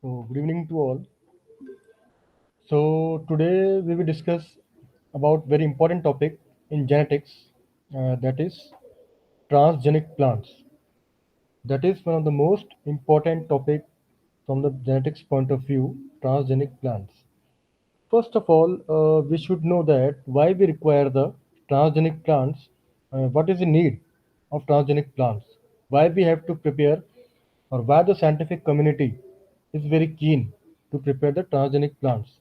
So, good evening to all. So, today we will discuss about very important topic in genetics, that is transgenic plants. That is one of the most important topic from the genetics point of view, transgenic plants. First of all, we should know that why we require the transgenic plants. What is the need of transgenic plants? Why we have to prepare, or why the scientific community is very keen to prepare the transgenic plants.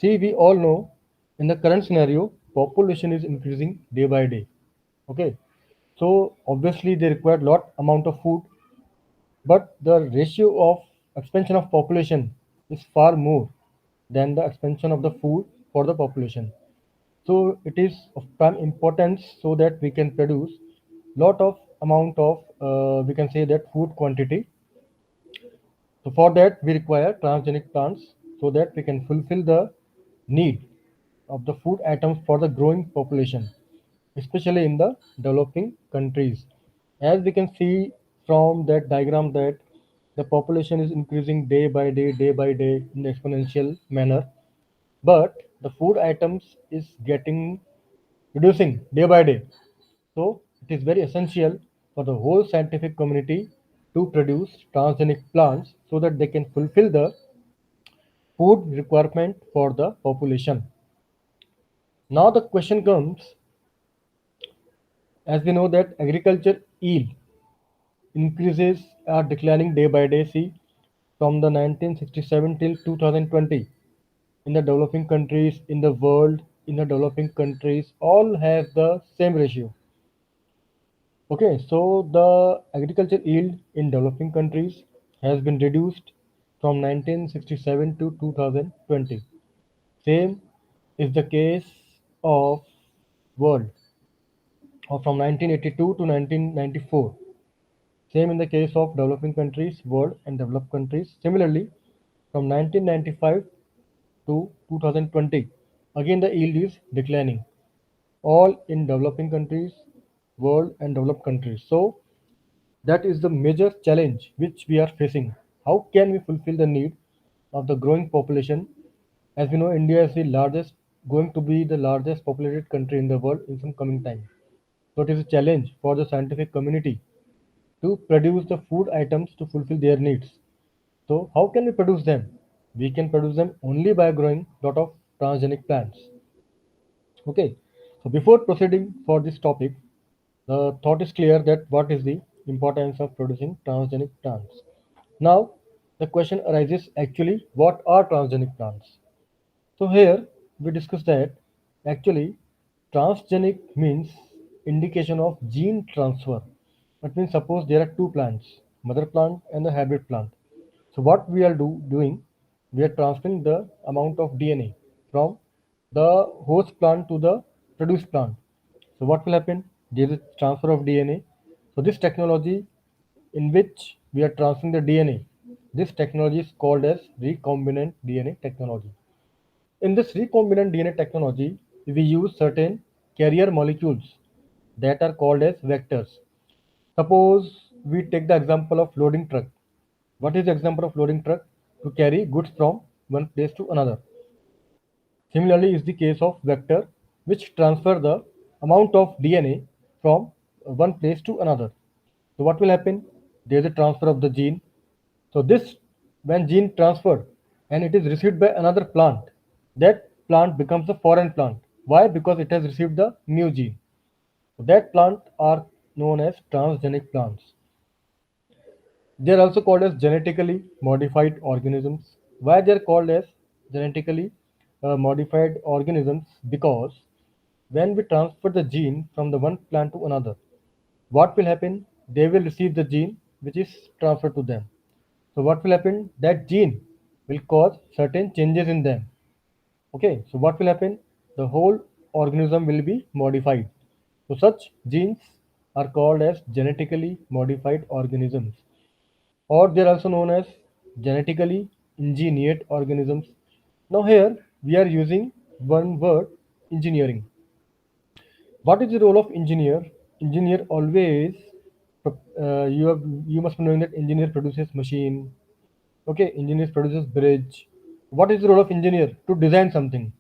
See, we all know in the current scenario, population is increasing day by day. Okay, so obviously they require lot amount of food, but the ratio of expansion of population is far more than the expansion of the food for the population. So it is of prime importance so that we can produce lot of amount of we can say that food quantity. So for that we require transgenic plants so that we can fulfill the need of the food items for the growing population, especially in the developing countries. As we can see from that diagram that the population is increasing day by day in exponential manner, but the food items is getting reducing day by day. So it is very essential for the whole scientific community to produce transgenic plants so that they can fulfill the food requirement for the population. Now the question comes, as we know that agriculture yield increases are declining day by day. See, from the 1967 till 2020, in the developing countries, in the world, in the developing countries, all have the same ratio. Okay, so the agriculture yield in developing countries has been reduced from 1967 to 2020. Same is the case of world, or from 1982 to 1994. Same in the case of developing countries, world and developed countries. Similarly, from 1995 to 2020, again the yield is declining, all in developing countries, world and developed countries. So that is the major challenge which we are facing. How can we fulfill the need of the growing population? As we know, India is the largest, going to be the largest populated country in the world in some coming time. So it is a challenge for the scientific community to produce the food items to fulfill their needs. So how can we produce them? We can produce them only by growing lot of transgenic plants. Okay. So before proceeding for this topic, the thought is clear that what is the importance of producing transgenic plants. Now the question arises, actually what are transgenic plants? So here we discuss that actually transgenic means indication of gene transfer. That means suppose there are two plants, mother plant and the hybrid plant. So what we are doing, we are transferring the amount of DNA from the host plant to the produced plant. So what will happen? There is transfer of DNA. So this technology in which we are transferring the DNA, this technology is called as recombinant DNA technology. In this recombinant DNA technology, we use certain carrier molecules that are called as vectors. Suppose we take the example of loading truck. What is the example of loading truck? To carry goods from one place to another. Similarly is the case of vector which transfer the amount of DNA from one place to another. So what will happen? There is a transfer of the gene. So this, when gene transferred and it is received by another plant, that plant becomes a foreign plant. Why? Because it has received the new gene. So that plant are known as transgenic plants. They are also called as genetically modified organisms. Why they are called as genetically modified organisms? Because when we transfer the gene from the one plant to another, what will happen? They will receive the gene which is transferred to them. So what will happen? That gene will cause certain changes in them. Okay, so what will happen? The whole organism will be modified. So such genes are called as genetically modified organisms, or they're also known as genetically engineered organisms. Now here we are using one word, engineering. What is the role of engineer? Engineer always you must be knowing that engineer produces machine, Okay, engineers produces bridge. What is the role of engineer? To design something.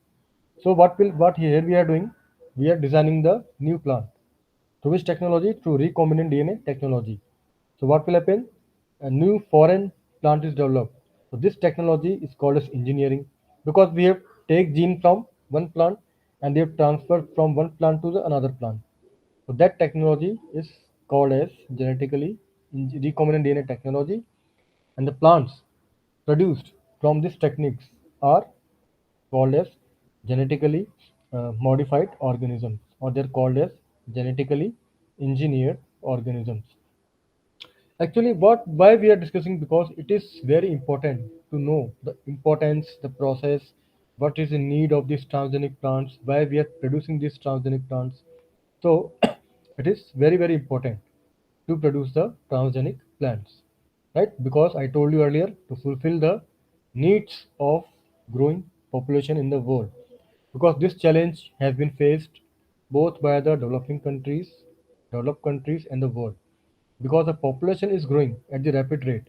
So what here we are doing? We are designing the new plant. Through which technology? Through recombinant DNA technology. So what will happen? A new foreign plant is developed. So this technology is called as engineering because we have take gene from one plant and they have transferred from one plant to the another plant. So that technology is called as genetically recombinant DNA technology, and the plants produced from these techniques are called as genetically modified organisms, or they're called as genetically engineered organisms. Actually, what why we are discussing, because it is very important to know the importance, the process, what is the need of these transgenic plants, why we are producing these transgenic plants. So it is very important to produce the transgenic plants, right? Because I told you earlier, to fulfill the needs of growing population in the world, because this challenge has been faced both by the developed countries and the world, because the population is growing at the rapid rate,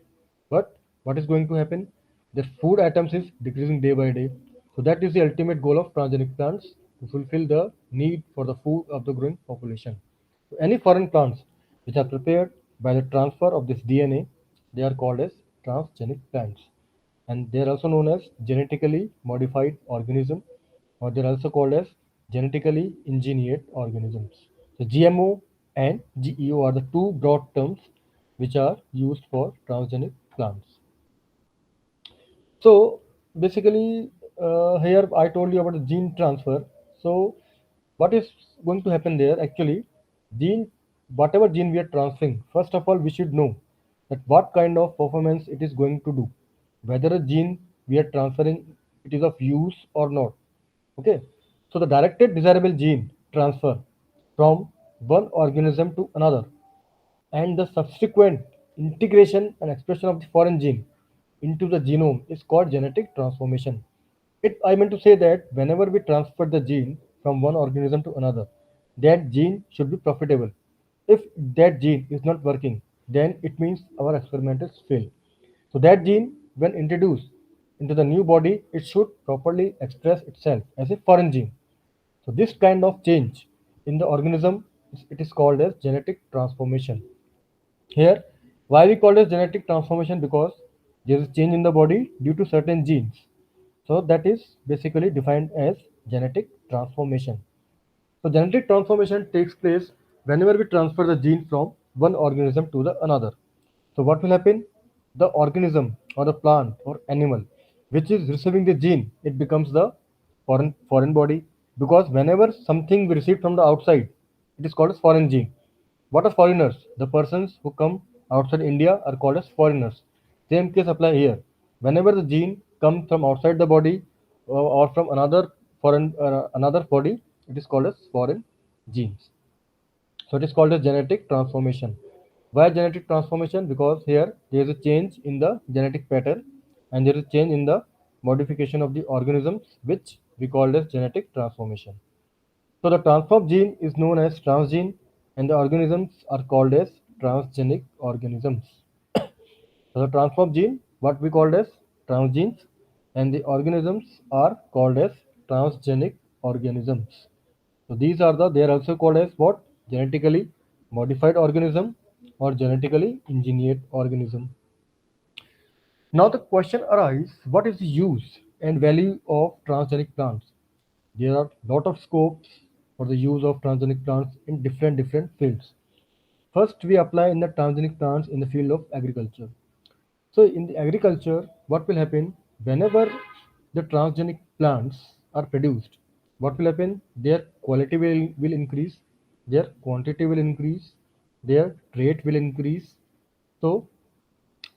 but what is going to happen, the food items is decreasing day by day. So that is the ultimate goal of transgenic plants, to fulfill the need for the food of the growing population. So any foreign plants which are prepared by the transfer of this DNA, they are called as transgenic plants, and they are also known as genetically modified organism, or they're also called as genetically engineered organisms. So GMO and GEO are the two broad terms which are used for transgenic plants. So basically, here I told you about the gene transfer. So what is going to happen there? Actually, gene, whatever gene we are transferring, first of all, we should know that what kind of performance it is going to do, whether a gene we are transferring it is of use or not. Okay, so the directed desirable gene transfer from one organism to another, and the subsequent integration and expression of the foreign gene into the genome is called genetic transformation. I meant to say that whenever we transfer the gene from one organism to another, that gene should be profitable. If that gene is not working, then it means our experiment is failed. So that gene, when introduced into the new body, it should properly express itself as a foreign gene. So this kind of change in the organism, it is called as genetic transformation. Here, why we call it genetic transformation? Because there is change in the body due to certain genes. So that is basically defined as genetic transformation. So genetic transformation takes place whenever we transfer the gene from one organism to the another. So what will happen? The organism or the plant or animal which is receiving the gene, it becomes the foreign body, because whenever something we receive from the outside, it is called as foreign gene. What are foreigners? The persons who come outside India are called as foreigners. Same case apply here. Whenever the gene comes from outside the body, or from another body, it is called as foreign genes. So it is called as genetic transformation. Why genetic transformation? Because here there is a change in the genetic pattern, and there is a change in the modification of the organisms, which we call as genetic transformation. So the transformed gene is known as transgene, and the organisms are called as transgenic organisms. So the transformed gene, what we called as transgenes, and the organisms are called as transgenic organisms. So these are they are also called as what? Genetically modified organism or genetically engineered organism. Now the question arises, what is the use and value of transgenic plants? There are lot of scopes for the use of transgenic plants in different fields. First, we apply in the transgenic plants in the field of agriculture. So in the agriculture, what will happen whenever the transgenic plants are produced? What will happen? Their quality will increase, their quantity will increase, their rate will increase. So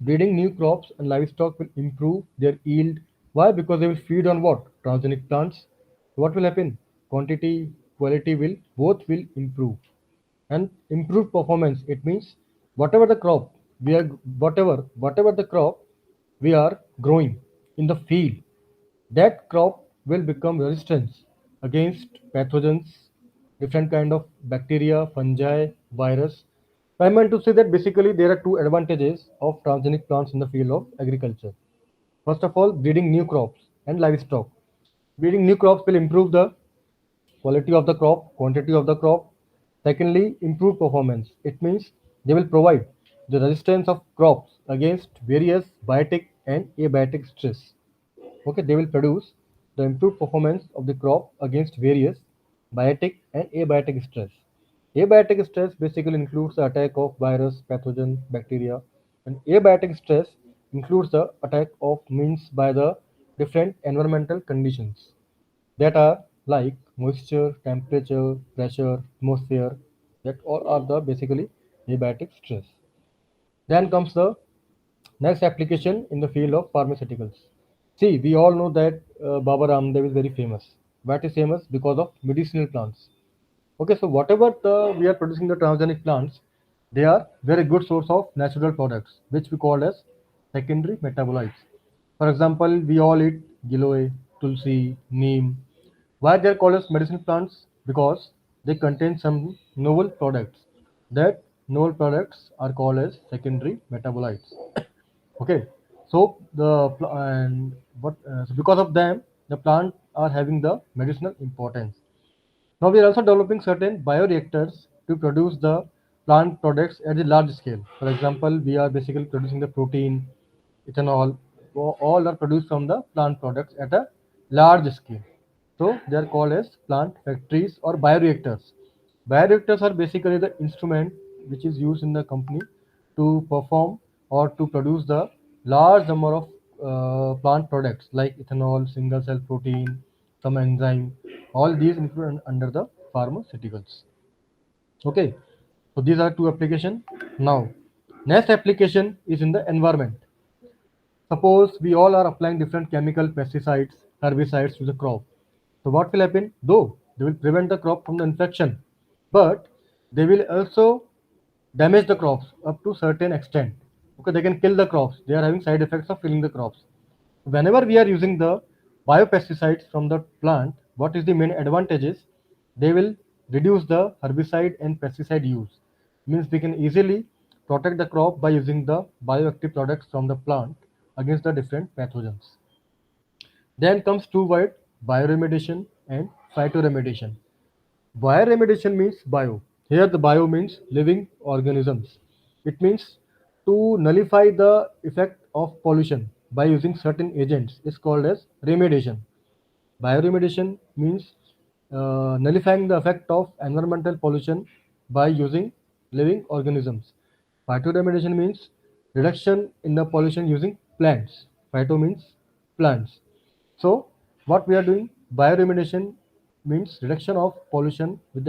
breeding new crops and livestock will improve their yield. Why? Because they will feed on what? Transgenic plants. What will happen? Quantity, quality will both will improve. And improved performance, it means whatever the crop we are whatever the crop we are growing in the field, that crop will become resistant against pathogens, different kind of bacteria, fungi, virus. I meant to say that basically there are two advantages of transgenic plants in the field of agriculture. First of all, breeding new crops and livestock. Breeding new crops will improve the quality of the crop, quantity of the crop. Secondly, improve performance. It means they will provide the resistance of crops against various biotic and abiotic stress. Okay, they will produce the improved performance of the crop against various biotic and abiotic stress. Abiotic stress basically includes the attack of virus, pathogen, bacteria, and abiotic stress includes the attack of means by the different environmental conditions that are like moisture, temperature, pressure, atmosphere. That all are the basically abiotic stress. Then comes the next application in the field of pharmaceuticals. See, we all know that Baba Ramdev is very famous. Why it is famous? Because of medicinal plants. Okay, so whatever we are producing the transgenic plants, they are very good source of natural products, which we call as secondary metabolites. For example, we all eat giloy, tulsi, neem. Why they are called as medicinal plants? Because they contain some novel products. That novel products are called as secondary metabolites. Okay, so and what so because of them, the plant are having the medicinal importance. Now we are also developing certain bioreactors to produce the plant products at a large scale. For example, we are basically producing the protein, ethanol, all are produced from the plant products at a large scale. So they are called as plant factories or bioreactors. Bioreactors are basically the instrument which is used in the company to perform or to produce the large number of plant products like ethanol, single cell protein, some enzyme. All these include under the pharmaceuticals. Okay, so these are two applications. Now, next application is in the environment. Suppose we all are applying different chemical pesticides, herbicides to the crop. So what will happen? Though they will prevent the crop from the infection, but they will also damage the crops up to certain extent. Okay, they can kill the crops. They are having side effects of killing the crops. Whenever we are using the biopesticides from the plant, what is the main advantages? They will reduce the herbicide and pesticide use. Means we can easily protect the crop by using the bioactive products from the plant against the different pathogens. Then comes two word bioremediation and phytoremediation. Bioremediation means bio. Here the bio means living organisms. It means to nullify the effect of pollution by using certain agents is called as remediation. Bioremediation means nullifying the effect of environmental pollution by using living organisms. Phytoremediation means reduction in the pollution using plants. Phyto means plants. So what we are doing, bioremediation means reduction of pollution with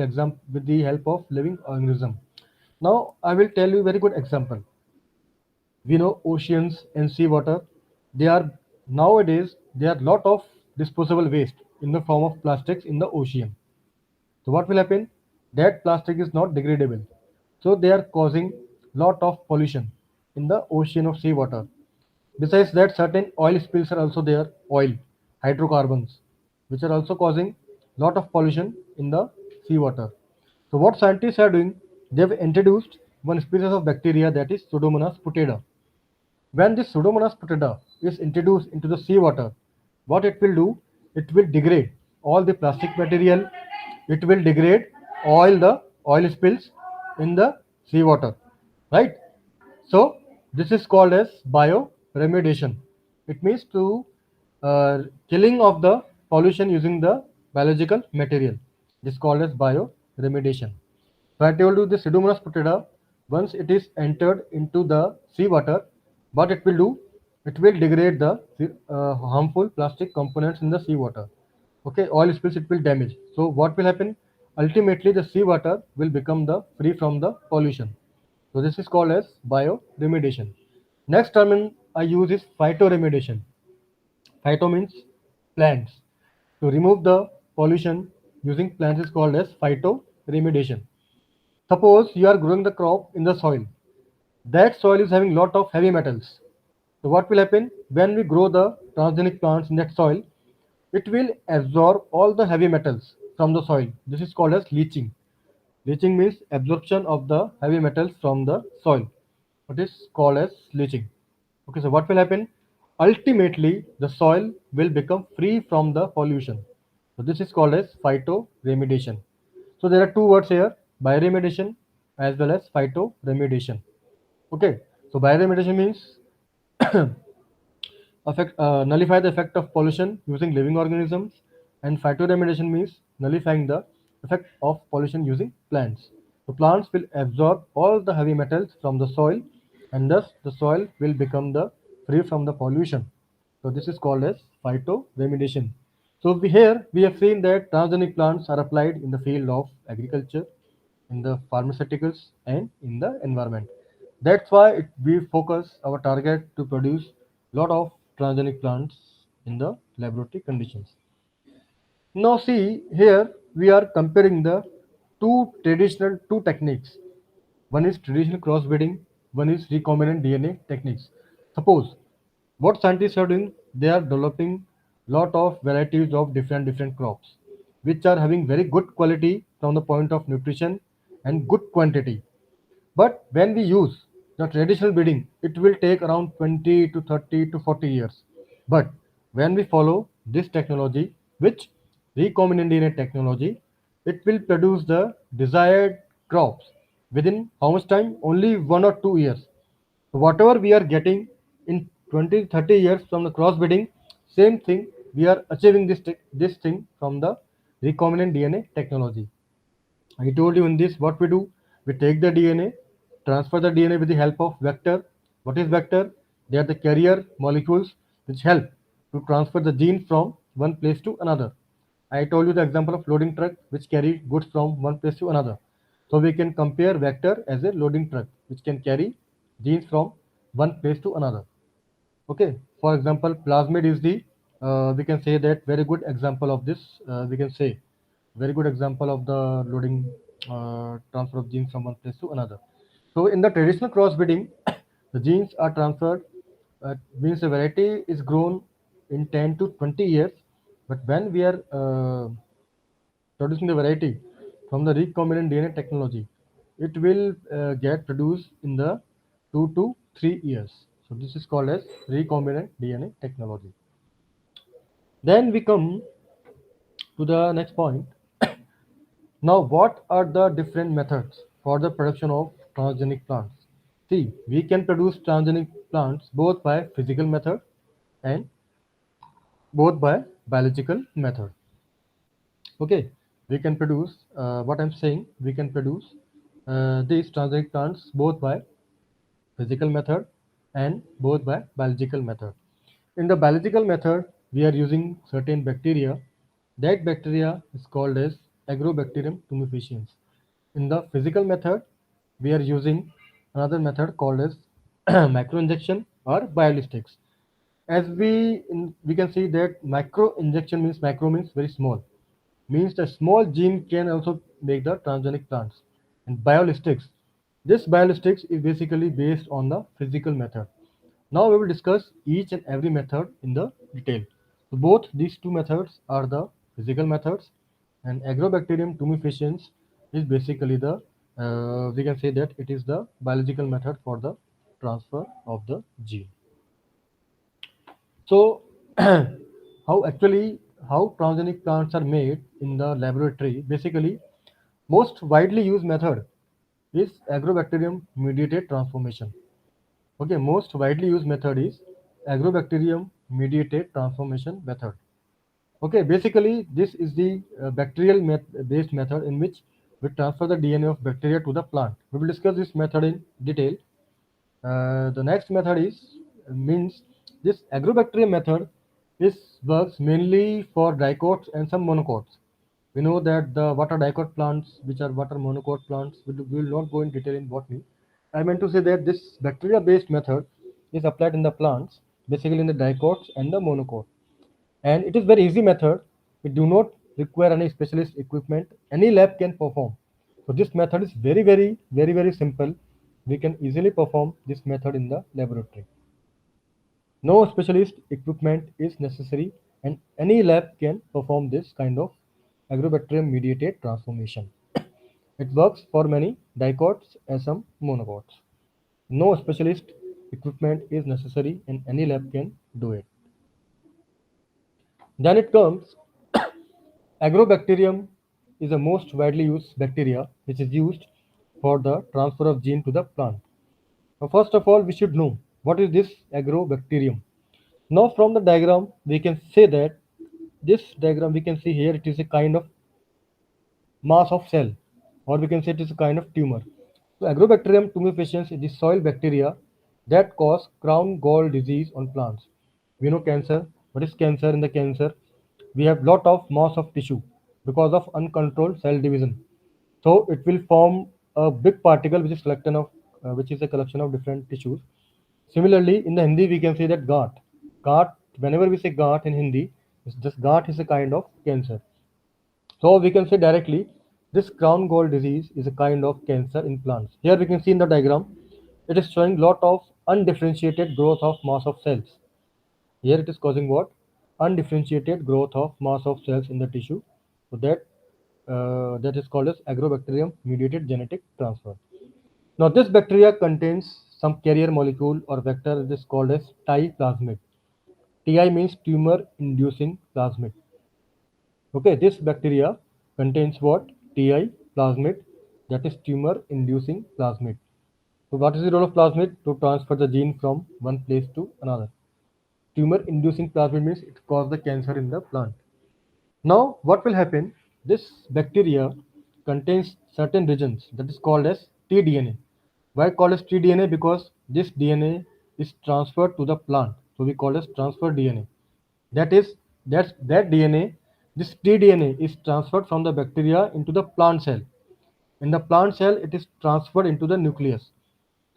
with the help of living organism. Now I will tell you very good example. We know oceans and seawater. They are nowadays there are lot of disposable waste in the form of plastics in the ocean. So what will happen? That plastic is not degradable. So they are causing lot of pollution in the ocean of seawater. Besides that, certain oil spills are also there, oil, hydrocarbons, which are also causing lot of pollution in the seawater. So what scientists are doing, they have introduced one species of bacteria that is Pseudomonas putida. When this Pseudomonas putida is introduced into the seawater, what it will do? It will degrade all the plastic material. It will degrade all the oil spills in the seawater, right? So this is called as bioremediation. It means to killing of the pollution using the biological material. This is called as bioremediation. So I told you the Pseudomonas putida, once it is entered into the seawater, what it will do? It will degrade the harmful plastic components in the seawater. Okay, oil spills it will damage. So what will happen? Ultimately, the seawater will become the free from the pollution. So this is called as bioremediation. Next term I use is phytoremediation. Phyto means plants. To remove the pollution using plants is called as phytoremediation. Suppose you are growing the crop in the soil. That soil is having lot of heavy metals. So what will happen when we grow the transgenic plants in that soil? It will absorb all the heavy metals from the soil. This is called as leaching. Leaching means absorption of the heavy metals from the soil. What is called as leaching. Okay, so what will happen? ultimately the soil will become free from the pollution. So this is called as phytoremediation. So there are two words here, bioremediation as well as phytoremediation. Okay, so bioremediation means nullify the effect of pollution using living organisms, and phytoremediation means nullifying the effect of pollution using plants. So plants will absorb all the heavy metals from the soil, and thus the soil will become the free from the pollution. So this is called as phytoremediation. So here we have seen that transgenic plants are applied in the field of agriculture, in the pharmaceuticals, and in the environment. That's why we focus our target to produce lot of transgenic plants in the laboratory conditions. Now see here we are comparing the two techniques. One is traditional crossbreeding, one is recombinant DNA techniques. Suppose what scientists are doing, they are developing lot of varieties of different crops, which are having very good quality from the point of nutrition and good quantity. But when we use the traditional breeding, it will take around 20 to 30 to 40 years. But when we follow this technology, which recombinant DNA technology, it will produce the desired crops within how much time? Only 1 or 2 years. So whatever we are getting in 20 30 years from the crossbreeding, same thing we are achieving this thing from the recombinant DNA technology. I told you in this what we do. We take the DNA, transfer the DNA with the help of vector. What is vector? They are the carrier molecules which help to transfer the gene from one place to another. I told you the example of loading truck which carry goods from one place to another. So we can compare vector as a loading truck which can carry genes from one place to another. Okay, for example, plasmid is the we can say that very good example of this. We can say very good example of the loading transfer of genes from one place to another. So in the traditional crossbreeding, the genes are transferred. Means the variety is grown in 10 to 20 years. But when we are producing the variety from the recombinant DNA technology, it will get produced in the 2 to 3 years. So this is called as recombinant DNA technology. Then we come to the next point. Now, what are the different methods for the production of transgenic plants? See, we can produce transgenic plants both by physical method and both by biological method. Okay, we can produce what I'm saying. We can produce these transgenic plants both by physical method and both by biological method. In the biological method, we are using certain bacteria. That bacteria is called as Agrobacterium tumefaciens. In the physical method, we are using another method called as microinjection or biolistics. As we can see that micro injection means micro means very small, means the small gene can also make the transgenic plants. And biolistics, this biolistics is basically based on the physical method. Now we will discuss each and every method in the detail. So both these two methods are the physical methods, and Agrobacterium tumefaciens is basically the we can say that it is the biological method for the transfer of the gene. So how actually how transgenic plants are made in the laboratory? Basically, most widely used method is Agrobacterium mediated transformation. Okay, most widely used method is Agrobacterium mediated transformation method. Okay, basically this is the based method in which we transfer the DNA of bacteria to the plant. We will discuss this method in detail. The next method is means this agrobacterium method is works mainly for dicots and some monocots. We know that the what are dicot plants, which are what are monocot plants. We will not go in detail in botany. I meant to say that this bacteria-based method is applied in the plants, basically in the dicots and the monocot, and it is very easy method. We do not require any specialist equipment. Any lab can perform. So this method is very simple. We can easily perform this method in the laboratory. No specialist equipment is necessary, and any lab can perform this kind of agrobacterium mediated transformation. It works for many dicots and some monocots. No specialist equipment is necessary and any lab can do it. Then it comes Agrobacterium is the most widely used bacteria which is used for the transfer of gene to the plant. Now, first of all, we should know what is this agrobacterium. Now, from the diagram, we can say that this diagram we can see here it is a kind of mass of cell, or we can say it is a kind of tumor. So, Agrobacterium tumefaciens is the soil bacteria that cause crown gall disease on plants. We know cancer. What is cancer? In the cancer, we have lot of mass of tissue because of uncontrolled cell division. So it will form a big particle which is a collection of different tissues. Similarly, in the Hindi, we can say that GART. GART. Whenever we say GART in Hindi, this GART is a kind of cancer. So we can say directly this crown gall disease is a kind of cancer in plants. Here we can see in the diagram, it is showing lot of undifferentiated growth of mass of cells. Here it is causing what? Undifferentiated growth of mass of cells in the tissue. So that is called as agrobacterium mediated genetic transfer. Now this bacteria contains some carrier molecule or vector that is called as Ti plasmid. Ti means tumor inducing plasmid. Okay, this bacteria contains what? Ti plasmid, that is tumor inducing plasmid. So what is the role of plasmid? To transfer the gene from one place to another. Tumor inducing plasmid means it causes the cancer in the plant. Now what will happen? This bacteria contains certain regions that is called as tDNA. Why called as tDNA? Because this DNA is transferred to the plant. So we call it as transfer DNA. That is that DNA, this tDNA is transferred from the bacteria into the plant cell. In the plant cell, it is transferred into the nucleus.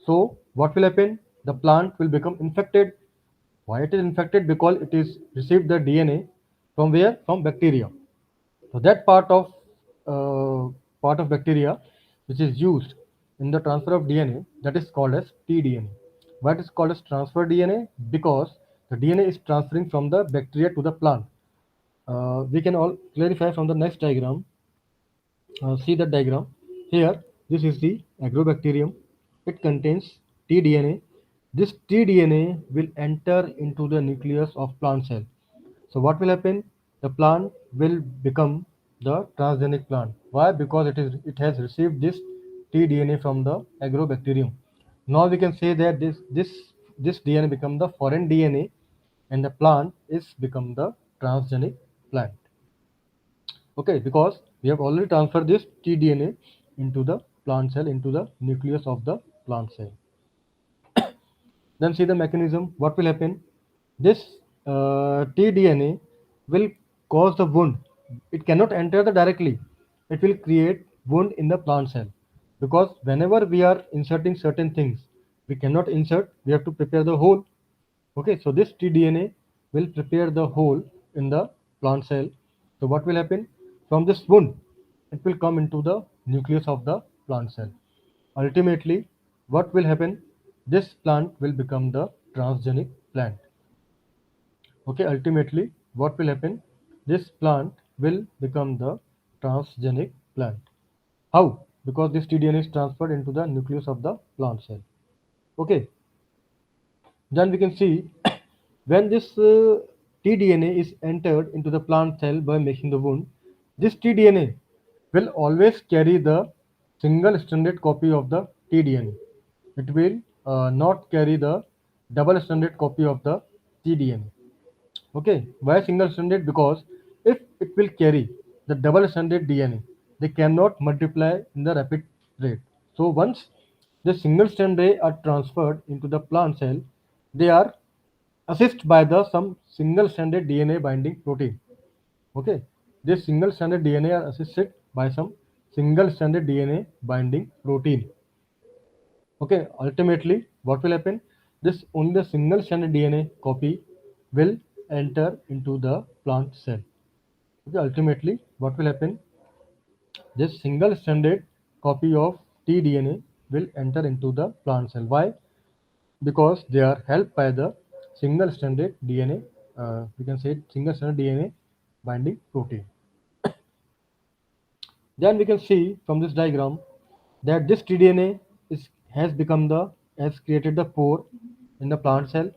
So what will happen? The plant will become infected. Why it is infected? Because it is received the DNA from where? From bacteria. So that part of bacteria which is used in the transfer of DNA, that is called as tDNA. Why it is called as transfer DNA? Because the DNA is transferring from the bacteria to the plant. We can all clarify from the next diagram. See the diagram here. This is the agrobacterium. It contains tDNA. This tDNA will enter into the nucleus of plant cell. So what will happen? The plant will become the transgenic plant. Why? Because it has received this tDNA from the agrobacterium. Now we can say that this DNA become the foreign DNA, and the plant is become the transgenic plant. Okay, because we have already transferred this tDNA into the plant cell, into the nucleus of the plant cell. Then see the mechanism. What will happen? This tDNA will cause the wound. It cannot enter the directly. It will create wound in the plant cell, because whenever we are inserting certain things, we cannot insert. We have to prepare the hole. Okay, so this tDNA will prepare the hole in the plant cell. So what will happen? From this wound, it will come into the nucleus of the plant cell. Ultimately, what will happen? This plant will become the transgenic plant. Okay, ultimately, what will happen? This plant will become the transgenic plant. How? Because this tDNA is transferred into the nucleus of the plant cell. Okay, then we can see when this tDNA is entered into the plant cell by making the wound, this tDNA will always carry the single stranded copy of the tDNA. It will not carry the double stranded copy of the tDNA. Okay, why single stranded? Because if it will carry the double stranded DNA, they cannot multiply in the rapid rate. So once the single strand ray are transferred into the plant cell, they are assisted by the some single stranded DNA binding protein. Okay, this single stranded DNA are assisted by some single stranded DNA binding protein. Okay, ultimately, what will happen? This only the single stranded DNA copy will enter into the plant cell. Okay, ultimately, what will happen? This single stranded copy of tDNA will enter into the plant cell. Why? Because they are helped by the single stranded DNA. We can say single stranded DNA binding protein. Then we can see from this diagram that this tDNA has become the has created the pore in the plant cell.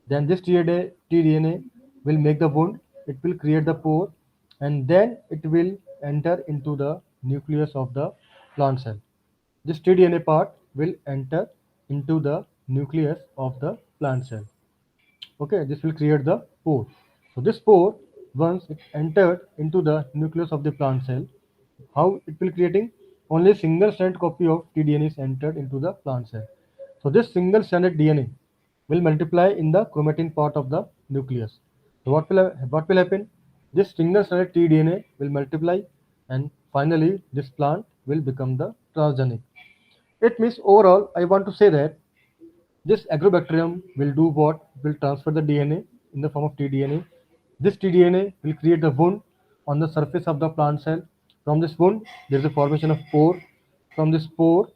Then this tDNA will make the wound, it will create the pore, and then it will enter into the nucleus of the plant cell. This tDNA part will enter into the nucleus of the plant cell. Okay, this will create the pore. So this pore, once it entered into the nucleus of the plant cell, how it will creating only single strand copy of tDNA is entered into the plant cell. So this single stranded DNA will multiply in the chromatin part of the nucleus. So what will happen? This single stranded tDNA will multiply, and finally this plant will become the transgenic. It means overall I want to say that this agrobacterium will do what? Will transfer the DNA in the form of tDNA. This tDNA will create the wound on the surface of the plant cell. From this wound, there is a formation of pore. From this pore,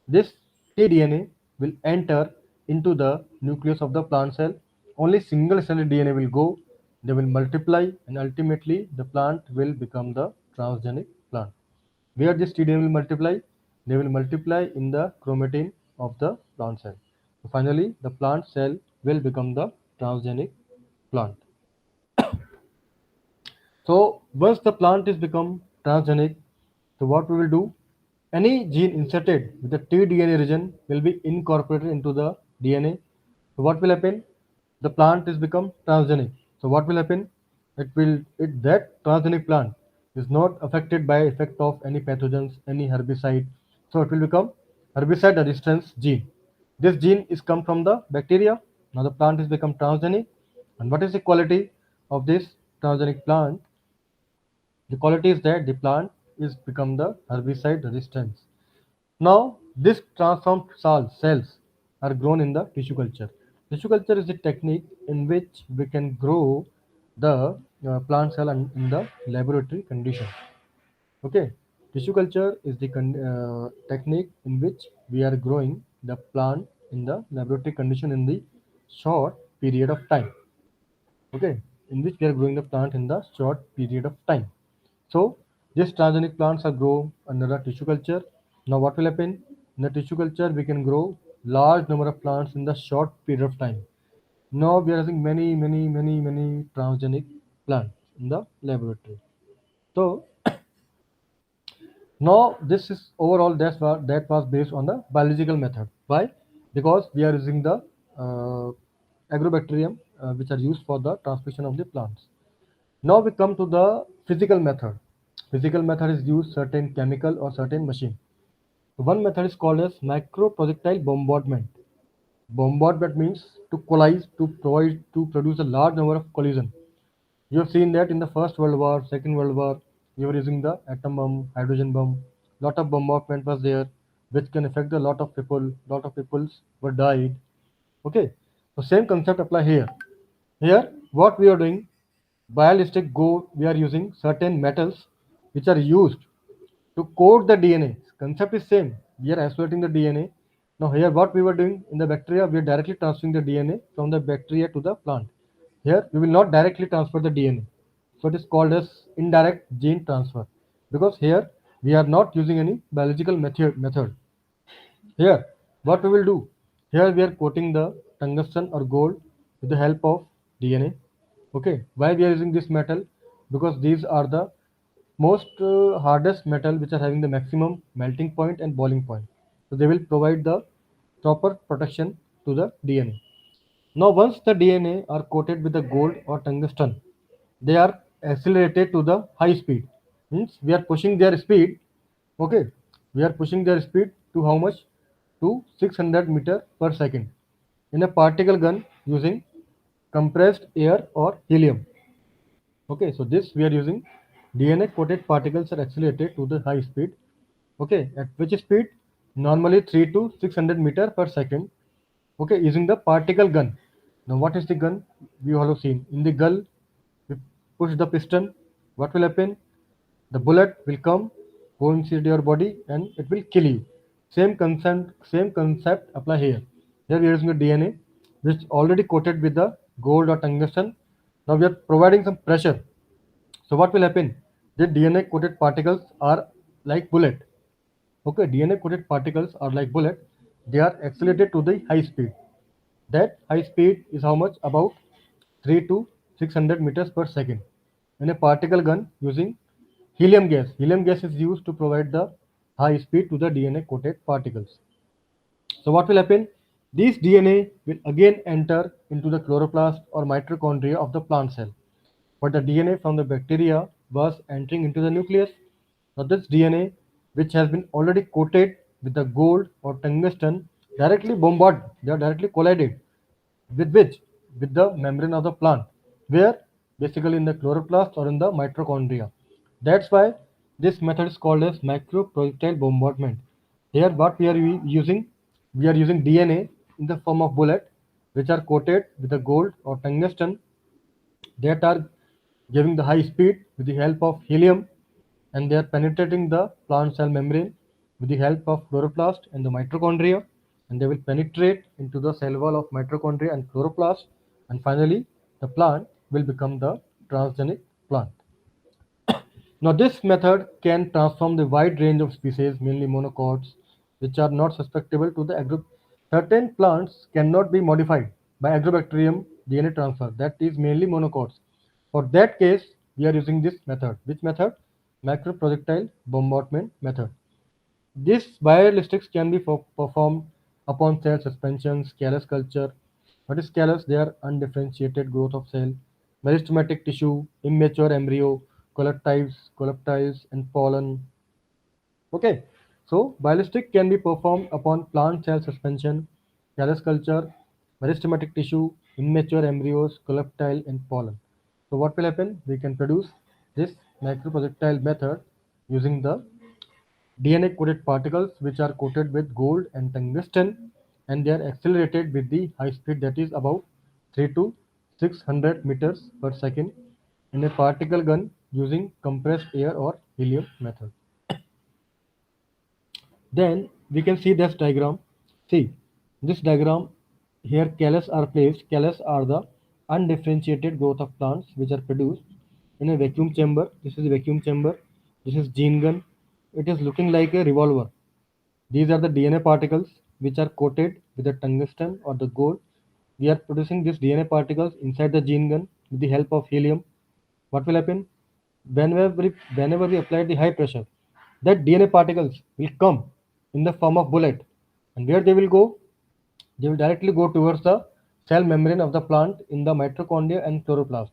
this tDNA will enter into the nucleus of the plant cell. Only single stranded DNA will go. They will multiply, and ultimately the plant will become the transgenic plant. Where this tDNA will multiply? They will multiply in the chromatin of the plant cell. So finally, the plant cell will become the transgenic plant. So once the plant is become transgenic, so what we will do? Any gene inserted with the tDNA region will be incorporated into the DNA. So what will happen? The plant is become transgenic. So what will happen? That transgenic plant is not affected by effect of any pathogens, any herbicide. So it will become herbicide resistance gene. This gene is come from the bacteria. Now the plant is become transgenic. And what is the quality of this transgenic plant? The quality is that the plant is become the herbicide resistance. Now, this transformed cells are grown in the tissue culture. Tissue culture is a technique in which we can grow the plant cell in the laboratory condition. Okay, tissue culture is the technique in which we are growing the plant in the laboratory condition in the short period of time. Okay, in which we are growing the plant in the short period of time. So these transgenic plants are grown under the tissue culture. Now what will happen? In the tissue culture, we can grow large number of plants in the short period of time. Now we are using many transgenic plants in the laboratory. So now this is overall that was based on the biological method. Why? Because we are using the uh, agrobacterium which are used for the transmission of the plants. Now we come to the physical method. Physical method is use certain chemical or certain machine. One method is called as micro projectile bombardment. Bombardment means to collize, to produce a large number of collision. You have seen that in the First World War, Second World War, you were using the atom bomb, hydrogen bomb. Lot of bombardment was there, which can affect a lot of people. Lot of people were died. Okay, so same concept apply here. Here, what we are doing, ballistic go, we are using certain metals which are used to coat the DNA. Concept is same. We are isolating the DNA. Now here what we were doing in the bacteria, we are directly transferring the DNA from the bacteria to the plant. Here we will not directly transfer the DNA. So it is called as indirect gene transfer, because here we are not using any biological method. Here what we will do, here we are coating the tungsten or gold with the help of DNA. Okay, why we are using this metal? Because these are the most hardest metal which are having the maximum melting point and boiling point. So they will provide the proper protection to the DNA. Now once the DNA are coated with the gold or tungsten, they are accelerated to the high speed. Means we are pushing their speed. Okay, we are pushing their speed to how much? To 600 meter per second in a particle gun using compressed air or helium. Okay, so this we are using DNA coated particles are accelerated to the high speed. Okay, at which speed? Normally 3 to 600 meter per second. Okay, using the particle gun. Now what is the gun? We all have seen. In the gun, we push the piston. What will happen? The bullet will come, go inside your body, and it will kill you. Same concept apply here. Here we are using the DNA, which already coated with the gold or tungsten. Now we are providing some pressure. So what will happen? The DNA coated particles are like bullet. Okay, DNA coated particles are like bullet. They are accelerated to the high speed. That high speed is how much? About 3 to 600 meters per second. In a particle gun using helium gas. Helium gas is used to provide the high speed to the DNA coated particles. So what will happen? These DNA will again enter into the chloroplast or mitochondria of the plant cell. But the DNA from the bacteria was entering into the nucleus. Now this DNA, which has been already coated with the gold or tungsten, directly bombard, they are directly collided with which? With the membrane of the plant. Where? Basically in the chloroplast or in the mitochondria. That's why this method is called as microprojectile bombardment. Here what we are using? We are using DNA in the form of bullet which are coated with the gold or tungsten that are giving the high speed with the help of helium, and they are penetrating the plant cell membrane with the help of chloroplast and the mitochondria, and they will penetrate into the cell wall of mitochondria and chloroplast, and finally the plant will become the transgenic plant. Now this method can transform the wide range of species, mainly monocots, which are not susceptible to the certain plants cannot be modified by agrobacterium DNA transfer, that is mainly monocots. For that case, we are using this method. Which method? Macroprojectile bombardment method. These biolistics can be performed upon cell suspensions, callus culture. What is callus? They are undifferentiated growth of cell, meristematic tissue, immature embryo, collectiles, and pollen. Okay, so bialistic can be performed upon plant cell suspension, callus culture, meristematic tissue, immature embryos, collectile, and pollen. So what will happen? We can produce this microprojectile method using the DNA coated particles which are coated with gold and tungsten, and they are accelerated with the high speed that is about 3 to 600 meters per second in a particle gun using compressed air or helium method. Then we can see this diagram. See this diagram here, callus are placed. Callus are the undifferentiated growth of plants which are produced in a vacuum chamber. This is a vacuum chamber. This is gene gun. It is looking like a revolver. These are the DNA particles which are coated with the tungsten or the gold. We are producing these DNA particles inside the gene gun with the help of helium. What will happen? Whenever we apply the high pressure, that DNA particles will come in the form of bullet. And where they will go? They will directly go towards the cell membrane of the plant in the mitochondria and chloroplast.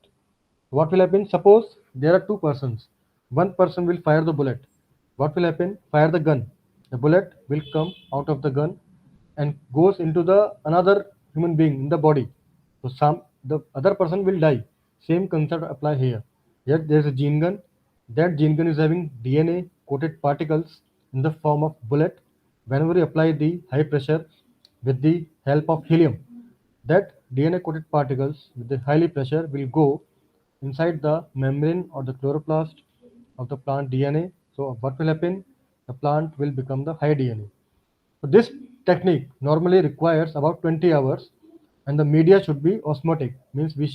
What will happen? Suppose there are two persons. One person will fire the bullet. What will happen? Fire the gun. The bullet will come out of the gun and goes into the another human being in the body. So the other person will die. Same concept apply here. Yet there is a gene gun. That gene gun is having DNA coated particles in the form of bullet. Whenever you apply the high pressure with the help of helium, that DNA coated particles with the highly pressure will go inside the membrane or the chloroplast of the plant DNA. So what will happen? The plant will become the high DNA. So this technique normally requires about 20 hours, and the media should be osmotic, means we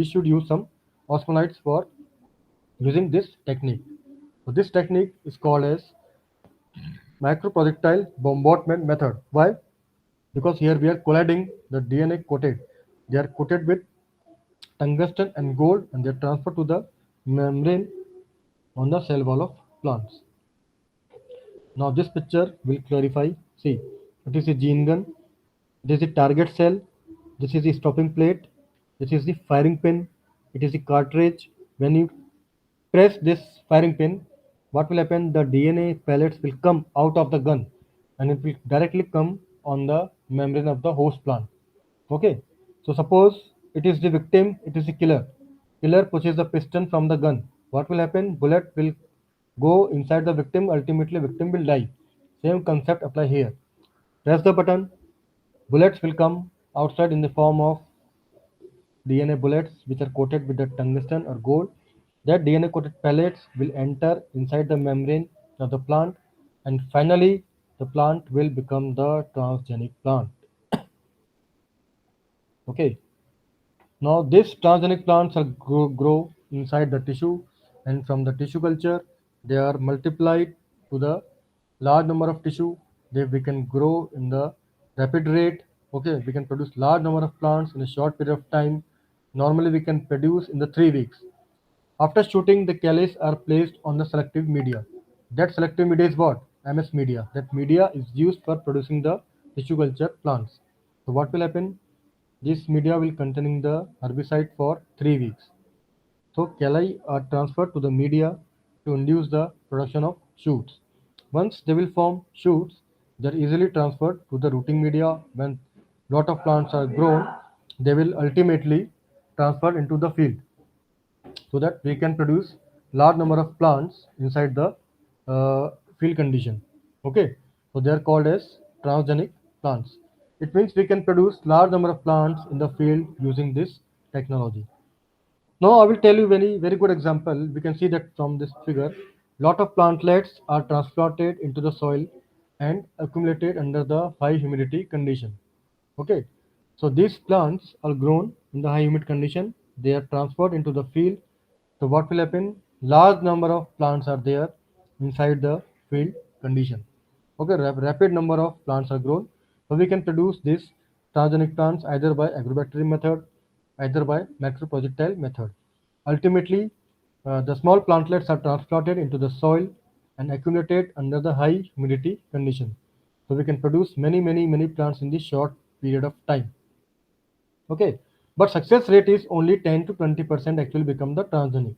should use some osmolytes for using this technique. So this technique is called as microprojectile bombardment method. Why? Because here we are colliding the DNA coated. They are coated with tungsten and gold, and they are transferred to the membrane on the cell wall of plants. Now this picture will clarify. See, it is a gene gun. This is the target cell. This is the stopping plate. This is the firing pin. It is the cartridge. When you press this firing pin, what will happen? The DNA pellets will come out of the gun, and it will directly come on the membrane of the host plant. Okay. So suppose it is the victim, it is the killer. Killer pushes the piston from the gun. What will happen? Bullet will go inside the victim. Ultimately, victim will die. Same concept apply here. Press the button. Bullets will come outside in the form of DNA bullets, which are coated with the tungsten or gold. That DNA coated pellets will enter inside the membrane of the plant, and finally, the plant will become the transgenic plant. Okay. Now, these transgenic plants are grow inside the tissue, and from the tissue culture, they are multiplied to the large number of tissue. We can grow in the rapid rate, Okay, we can produce large number of plants in a short period of time. Normally, we can produce in the 3 weeks. After shooting, the calyx are placed on the selective media. That selective media is what? MS media. That media is used for producing the tissue culture plants. So what will happen? This media will containing the herbicide for 3 weeks. So calli are transferred to the media to induce the production of shoots. Once they will form shoots, they are easily transferred to the rooting media. When lot of plants are grown, they will ultimately transfer into the field so that we can produce large number of plants inside the field condition. Okay, so they are called as transgenic plants. It means we can produce large number of plants in the field using this technology. Now I will tell you very good example. We can see that from this figure, lot of plantlets are transplanted into the soil and accumulated under the high humidity condition. Okay, so these plants are grown in the high humid condition. They are transferred into the field. So what will happen? Large number of plants are there inside the field condition. Okay, rapid number of plants are grown. So we can produce these transgenic plants either by agrobacterium method, either by macroprojectile method. Ultimately, the small plantlets are transplanted into the soil and accumulated under the high humidity condition. So we can produce many plants in this short period of time. Okay, but success rate is only 10 to 20% actually become the transgenic.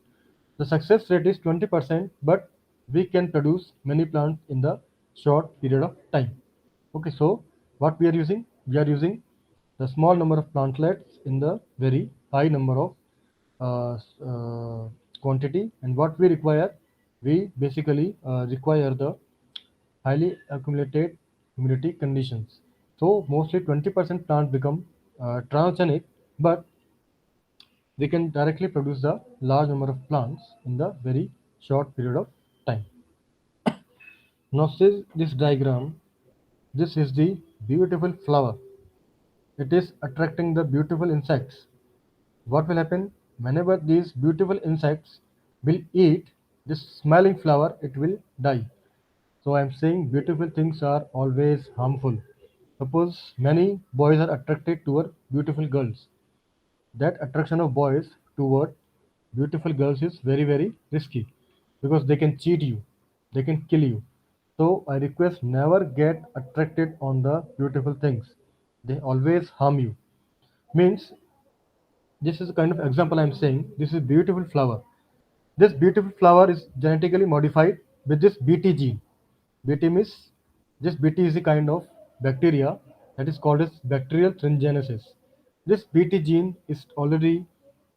The success rate is 20%, but we can produce many plants in the short period of time. Okay, so what we are using? We are using the small number of plantlets in the very high number of quantity, and what we require, we basically require the highly accumulated humidity conditions. So mostly 20% plants become transgenic, but we can directly produce a large number of plants in the very short period of time. Now see this diagram. This is the beautiful flower. It is attracting the beautiful insects. What will happen? Whenever these beautiful insects will eat this smiling flower, it will die. So I am saying beautiful things are always harmful. Suppose many boys are attracted toward beautiful girls. That attraction of boys toward beautiful girls is very risky because they can cheat you, they can kill you. So I request never get attracted on the beautiful things. They always harm you. Means this is a kind of example I'm saying. This is beautiful flower. This beautiful flower is genetically modified with this BT gene. BT means this BT is a kind of bacteria that is called as bacterial thrombogenesis. This BT gene is already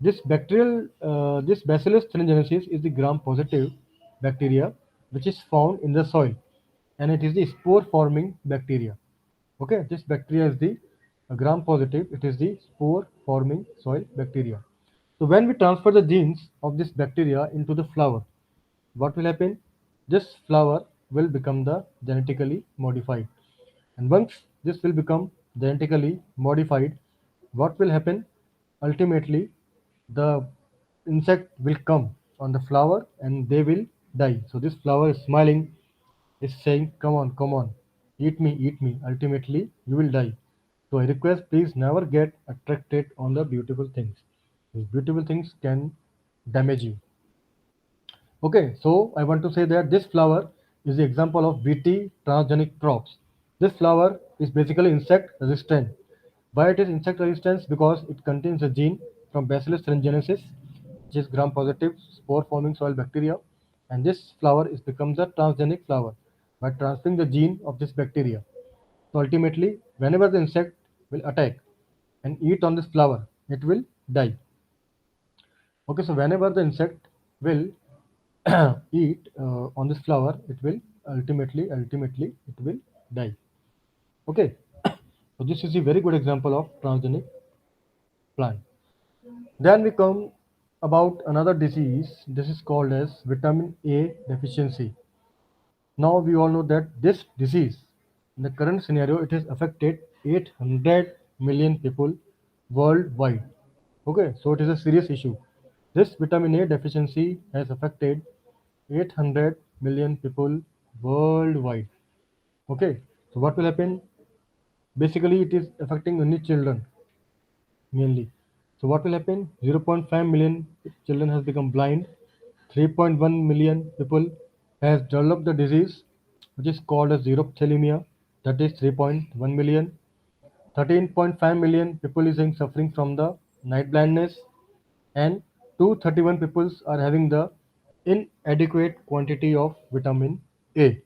this Bacillus thuringiensis is the gram-positive bacteria which is found in the soil, and it is the spore-forming bacteria. Okay, this bacteria is the gram-positive. It is the spore-forming soil bacteria. So when we transfer the genes of this bacteria into the flower, what will happen? This flower will become the genetically modified. And once this will become genetically modified, what will happen? Ultimately, the insect will come on the flower and they will die. So this flower is smiling, is saying, come on, eat me. Ultimately, you will die. So I request please never get attracted on the beautiful things. These beautiful things can damage you. Okay, so I want to say that this flower is the example of BT transgenic crops. This flower is basically insect resistant. Why it is insect resistance? Because it contains a gene from Bacillus thuringiensis, which is gram-positive spore-forming soil bacteria, and this flower is becomes a transgenic flower by transferring the gene of this bacteria. So ultimately, whenever the insect will attack and eat on this flower, it will die. Okay, so whenever the insect will eat on this flower, it will ultimately it will die. Okay, so this is a very good example of transgenic plant. Then we come about another disease. This is called as vitamin A deficiency. Now we all know that this disease, in the current scenario, it has affected 800 million people worldwide. Okay, so it is a serious issue. This vitamin A deficiency has affected 800 million people worldwide. Okay, so what will happen? Basically, it is affecting only children mainly. So what will happen? 0.5 million children has become blind. 3.1 million people has developed the disease, which is called as xerophthalmia. That is 3.1 million. 13.5 million people is suffering from the night blindness, and 231 people are having the inadequate quantity of vitamin A.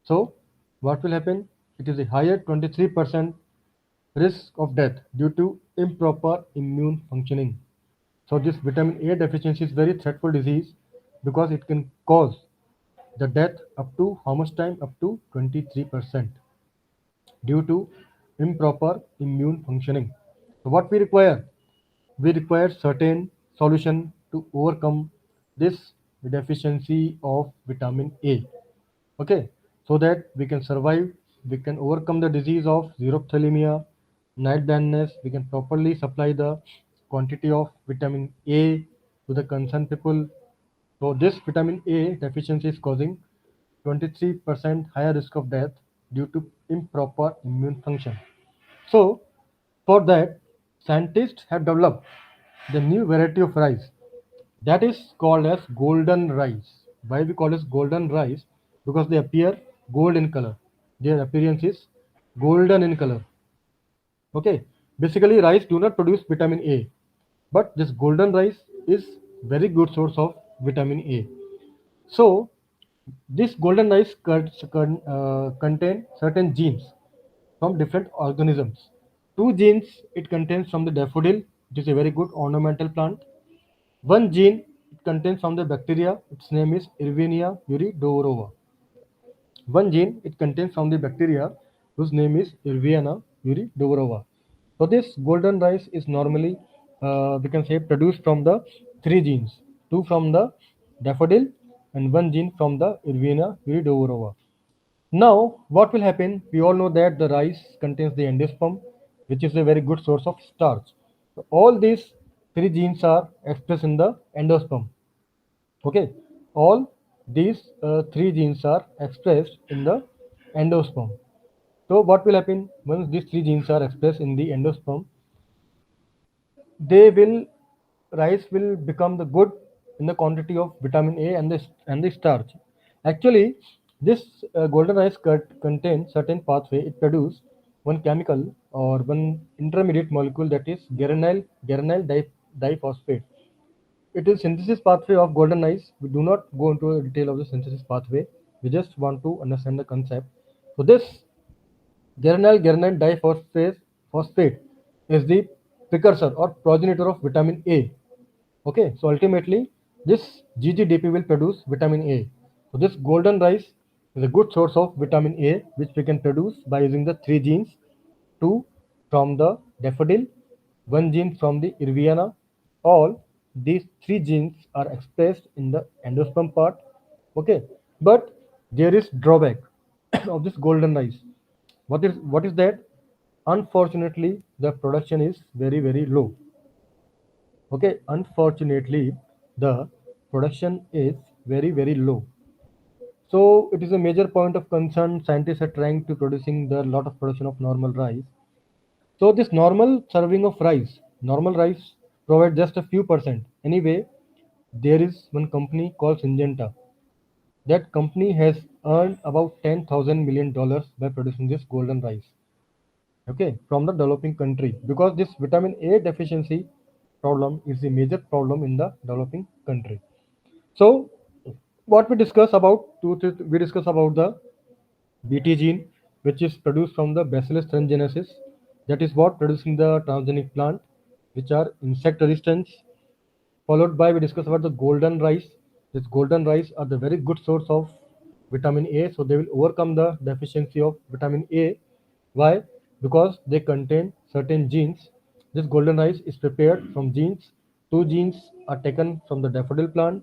So what will happen? It is a higher 23% risk of death due to improper immune functioning. So this vitamin A deficiency is very threatful disease because it can cause the death up to how much time? Up to 23% due to improper immune functioning. So what we require? We require certain solution to overcome this deficiency of vitamin A. Okay, so that we can survive, we can overcome the disease of xerophthalmia, night blindness. We can properly supply the quantity of vitamin A to the concerned people. So this vitamin A deficiency is causing 23% higher risk of death due to improper immune function. So for that, scientists have developed the new variety of rice that is called as golden rice. Why we call it golden rice? Because they appear gold in color. Their appearance is golden in color. Okay. Basically, rice do not produce vitamin A, but this golden rice is very good source of vitamin A. So this golden rice contain certain genes from different organisms. Two genes it contains from the daffodil, which is a very good ornamental plant. One gene it contains from the bacteria, its name is Erwinia uridovorova. One gene it contains from the bacteria whose name is Erwinia uridovorova. So this golden rice is normally we can say produced from the three genes, two from the daffodil and one gene from the Erwinia uridovorova. Now, what will happen? We all know that the rice contains the endosperm, which is a very good source of starch. So all these three genes are expressed in the endosperm. Okay, all these three genes are expressed in the endosperm. So what will happen once these three genes are expressed in the endosperm? They will rice will become the good in the quantity of vitamin A and the starch. Actually, this golden rice contains certain pathway. It produce one chemical or one intermediate molecule that is diphosphate. It is synthesis pathway of golden rice. We do not go into the detail of the synthesis pathway. We just want to understand the concept. So this Geranyl phosphate is the precursor or progenitor of vitamin A. Okay, so ultimately this GGDP will produce vitamin A. So this golden rice is a good source of vitamin A which we can produce by using the three genes, two from the daffodil, one gene from the Irviana. All these three genes are expressed in the endosperm part. Okay, but there is drawback of this golden rice. What is that? Unfortunately, the production is very low. Okay, unfortunately, the production is very low. So it is a major point of concern. Scientists are trying to producing the lot of production of normal rice. So this normal serving of rice, normal rice provide just a few percent. Anyway, there is one company called Syngenta. That company has earned about $10,000 million by producing this golden rice. Okay, from the developing country, because this vitamin A deficiency problem is the major problem in the developing country. So what we discuss about we discuss about the BT gene, which is produced from the Bacillus thuringiensis. That is what producing the transgenic plant, which are insect resistance. Followed by we discuss about the golden rice. This golden rice are the very good source of vitamin A, so they will overcome the deficiency of vitamin A. Why? Because they contain certain genes. This golden rice is prepared from genes. Two genes are taken from the daffodil plant.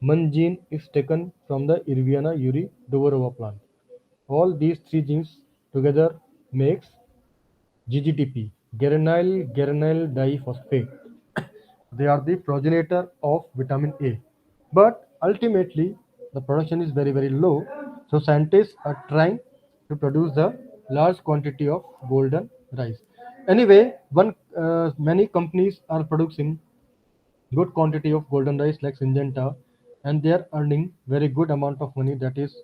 One gene is taken from the Irviana uridovorova plant. All these three genes together makes GGTP, geranyl diphosphate. They are the progenitor of vitamin A. But ultimately, the production is very low. So scientists are trying to produce the large quantity of golden rice. Anyway, one many companies are producing good quantity of golden rice like Syngenta, and they are earning very good amount of money, that is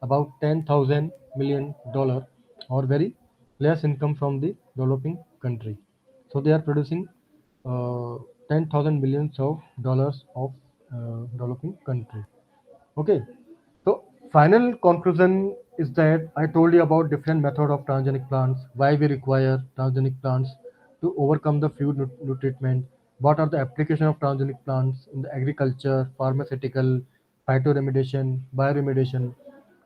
about 10,000 million dollar, or very less income from the developing country. So they are producing 10,000 millions of dollars of developing country. Okay, so final conclusion is that I told you about different method of transgenic plants, why we require transgenic plants to overcome the food nutriment, what are the application of transgenic plants in the agriculture, pharmaceutical, phytoremediation, bioremediation.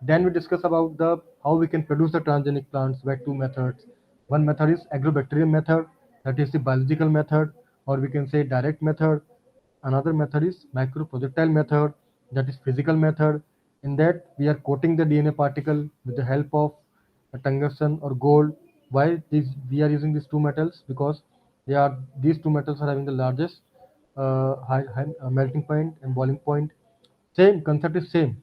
Then we discuss about the how we can produce the transgenic plants by two methods. One method is agrobacterium method, that is the biological method, or we can say direct method. Another method is microprojectile method, that is physical method. In that we are coating the DNA particle with the help of a tungsten or gold. Why these we are using these two metals? Because these two metals are having the largest melting point and boiling point. Same concept is same.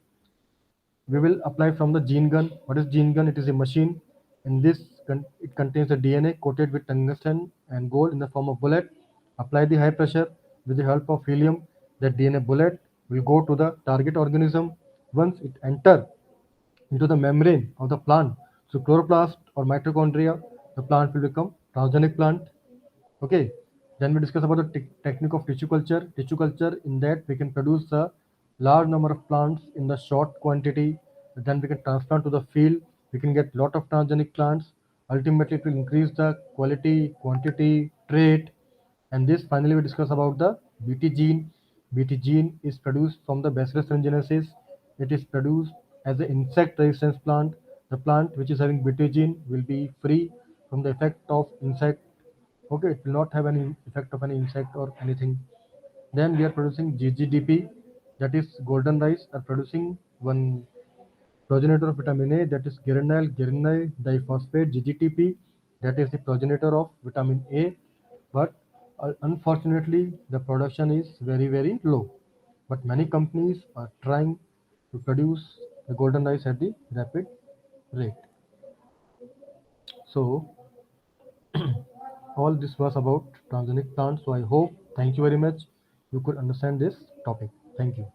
We will apply from the gene gun. What is gene gun? It is a machine. In this, it contains the DNA coated with tungsten and gold in the form of bullet. Apply the high pressure with the help of helium. The DNA bullet will go to the target organism. Once it enter into the membrane of the plant, so chloroplast or mitochondria, the plant will become transgenic plant. Okay. Then we discuss about the technique of tissue culture. Tissue culture, in that we can produce a large number of plants in the short quantity. Then we can transplant to the field. We can get lot of transgenic plants. Ultimately, it will increase the quality, quantity, trait. And this finally we discuss about the BT gene. BT gene is produced from the Bacillus thuringiensis. It is produced as an insect resistance plant. The plant which is having BT gene will be free from the effect of insect. Okay, it will not have any effect of any insect or anything. Then we are producing GGDP, that is golden rice, are producing one progenitor of vitamin A, that is geranyl diphosphate. GGTP, that is the progenitor of vitamin A, but unfortunately the production is very low. But many companies are trying to produce the golden rice at the rapid rate. So all this was about transgenic plants. So I hope, thank you very much, you could understand this topic. Thank you.